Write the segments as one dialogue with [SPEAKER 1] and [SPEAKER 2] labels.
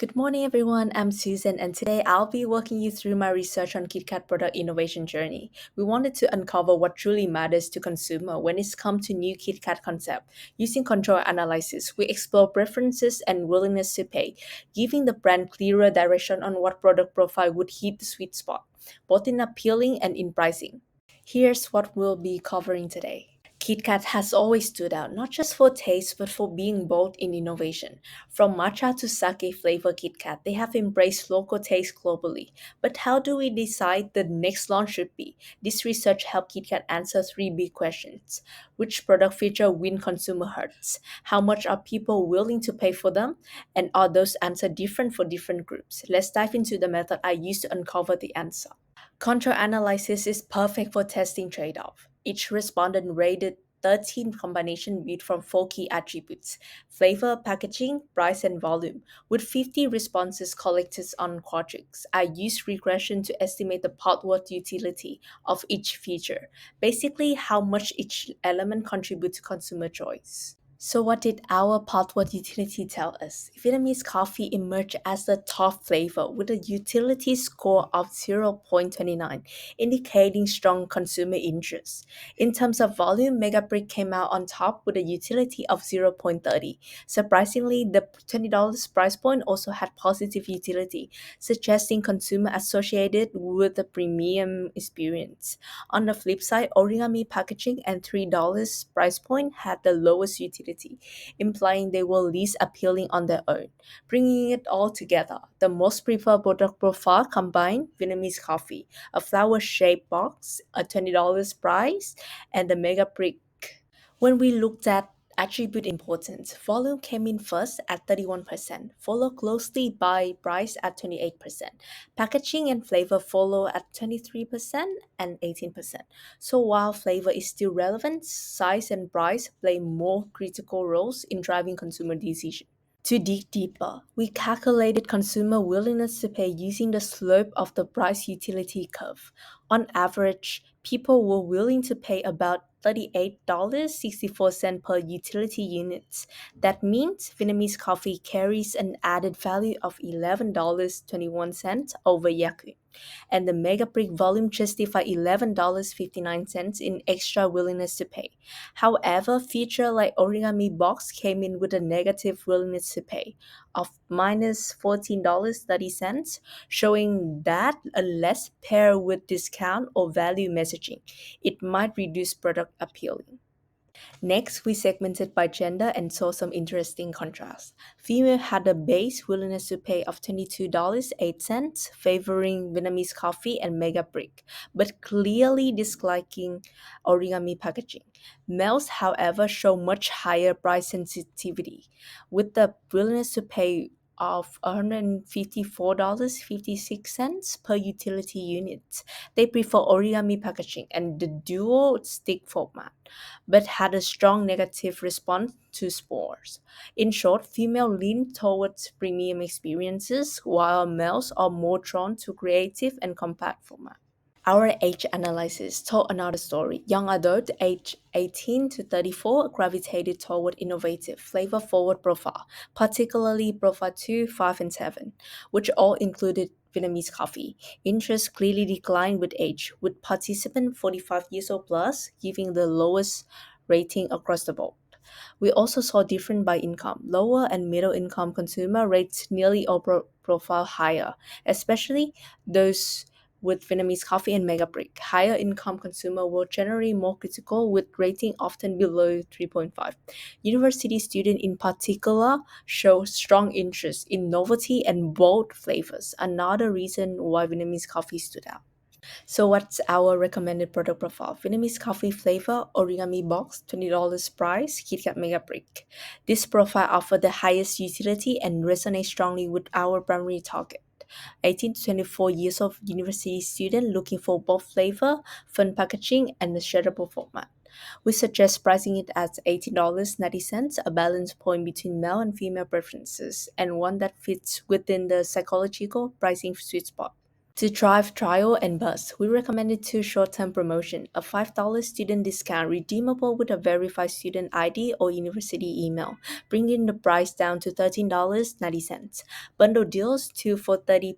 [SPEAKER 1] Good morning, everyone. I'm Susan, and today I'll be walking you through my research on KitKat product innovation journey. We wanted to uncover what truly matters to consumer when it's come to new KitKat concept. Using control analysis, we explore preferences and willingness to pay, giving the brand clearer direction on what product profile would hit the sweet spot, both in appealing and in pricing. Here's what we'll be covering today. KitKat has always stood out, not just for taste, but for being bold in innovation. From matcha to sake flavor KitKat, they have embraced local taste globally. But how do we decide the next launch should be? This research helped KitKat answer three big questions. Which product feature win consumer hearts? How much are people willing to pay for them? And are those answers different for different groups? Let's dive into the method I used to uncover the answer. Control analysis is perfect for testing trade-off. Each respondent rated 13 combination built from four key attributes: flavor, packaging, price, and volume. With 50 responses collected on Quadrix, I used regression to estimate the pot worth utility of each feature, basically how much each element contributes to consumer choice. So what did our Potworth utility tell us? Vietnamese coffee emerged as the top flavor with a utility score of 0.29, indicating strong consumer interest. In terms of volume, Megabrick came out on top with a utility of 0.30. Surprisingly, the $20 price point also had positive utility, suggesting consumer associated with the premium experience. On the flip side, origami packaging and $3 price point had the lowest utility, implying they were least appealing on their own. Bringing it all together, the most preferred product profile combined Vietnamese coffee, a flower-shaped box, a $20 price, and the mega brick. When we looked at attribute importance, volume came in first at 31%, followed closely by price at 28%. Packaging and flavor follow at 23% and 18%. So while flavor is still relevant, size and price play more critical roles in driving consumer decisions. To dig deeper, we calculated consumer willingness to pay using the slope of the price utility curve. On average, people were willing to pay about $38.64 per utility units. That means Vietnamese coffee carries an added value of $11.21 over Yakult, and the mega brick volume justified $11.59 in extra willingness to pay. However, feature like origami box came in with a negative willingness to pay of minus $14.30, showing that unless paired with discount or value messaging, it might reduce product appealing. Next, we segmented by gender and saw some interesting contrasts. Female had a base willingness to pay of $22.08, favoring Vietnamese coffee and mega brick, but clearly disliking origami packaging. Males, however, show much higher price sensitivity, with the willingness to pay of $154.56 per utility unit. They prefer origami packaging and the dual stick format, but had a strong negative response to spores. In short, female lean towards premium experiences, while males are more drawn to creative and compact format. Our age analysis told another story. Young adult aged 18 to 34 gravitated toward innovative, flavor-forward profile, particularly profile 2, 5, and 7, which all included Vietnamese coffee. Interest clearly declined with age, with participant 45 years old plus giving the lowest rating across the board. We also saw different by income. Lower and middle income consumer rates nearly all profile higher, especially those with Vietnamese coffee and mega brick. Higher income consumer were generally more critical, with rating often below 3.5. University students in particular show strong interest in novelty and bold flavors, another reason why Vietnamese coffee stood out. So what's our recommended product profile? Vietnamese coffee flavor, origami box, $20 price, KitKat Mega Brick. This profile offers the highest utility and resonates strongly with our primary target. 18 to 24 years of university student looking for both flavor, fun packaging, and a shareable format. We suggest pricing it at $18.90, a balance point between male and female preferences, and one that fits within the psychological pricing sweet spot. To drive trial and buzz, we recommended two short-term promotion, a $5 student discount redeemable with a verified student ID or university email, bringing the price down to $13.90. Bundle deals, two for $30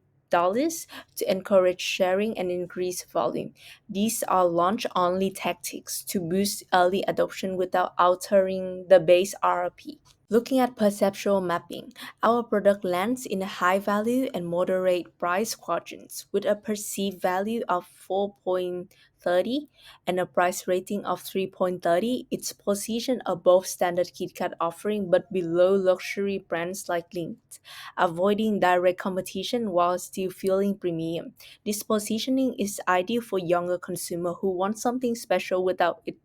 [SPEAKER 1] to encourage sharing and increase volume. These are launch-only tactics to boost early adoption without altering the base RRP. Looking at perceptual mapping, our product lands in a high value and moderate price quadrants with a perceived value of 4.30 and a price rating of 3.30. It's positioned above standard KitKat offering but below luxury brands like Linked, avoiding direct competition while still feeling premium. This positioning is ideal for younger consumers who want something special without it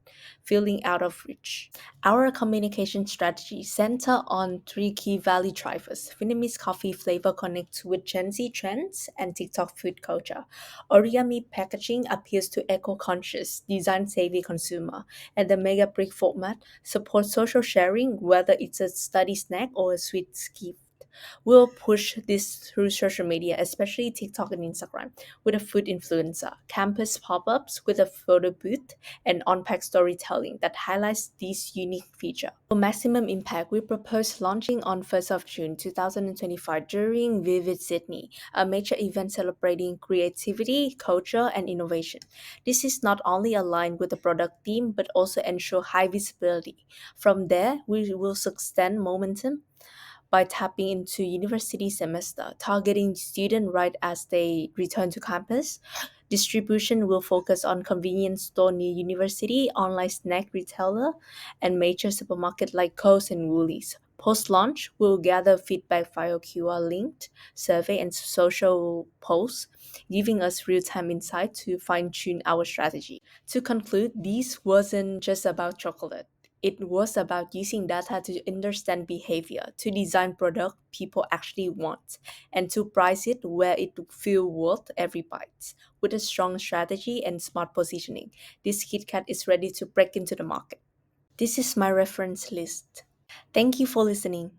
[SPEAKER 1] feeling out of reach. Our communication strategy center on three key value drivers. Vietnamese coffee flavor connects with Gen Z trends and TikTok food culture. Origami packaging appeals to eco-conscious, design-savvy consumer, and the mega brick format supports social sharing, whether it's a study snack or a sweet gift. We'll push this through social media, especially TikTok and Instagram, with a food influencer, campus pop ups with a photo booth, and on pack storytelling that highlights these unique features. For maximum impact, we propose launching on 1st of June 2025 during Vivid Sydney, a major event celebrating creativity, culture, and innovation. This is not only aligned with the product theme but also ensure high visibility. From there, we will sustain momentum by tapping into university semester, targeting students right as they return to campus. Distribution will focus on convenience store near university, online snack retailer, and major supermarket like Coles and Woolies. Post-launch, we'll gather feedback via QR linked survey and social posts, giving us real-time insight to fine-tune our strategy. To conclude, this wasn't just about chocolate. It was about using data to understand behavior, to design product people actually want, and to price it where it feel worth every bite. With a strong strategy and smart positioning, this KitKat is ready to break into the market. This is my reference list. Thank you for listening.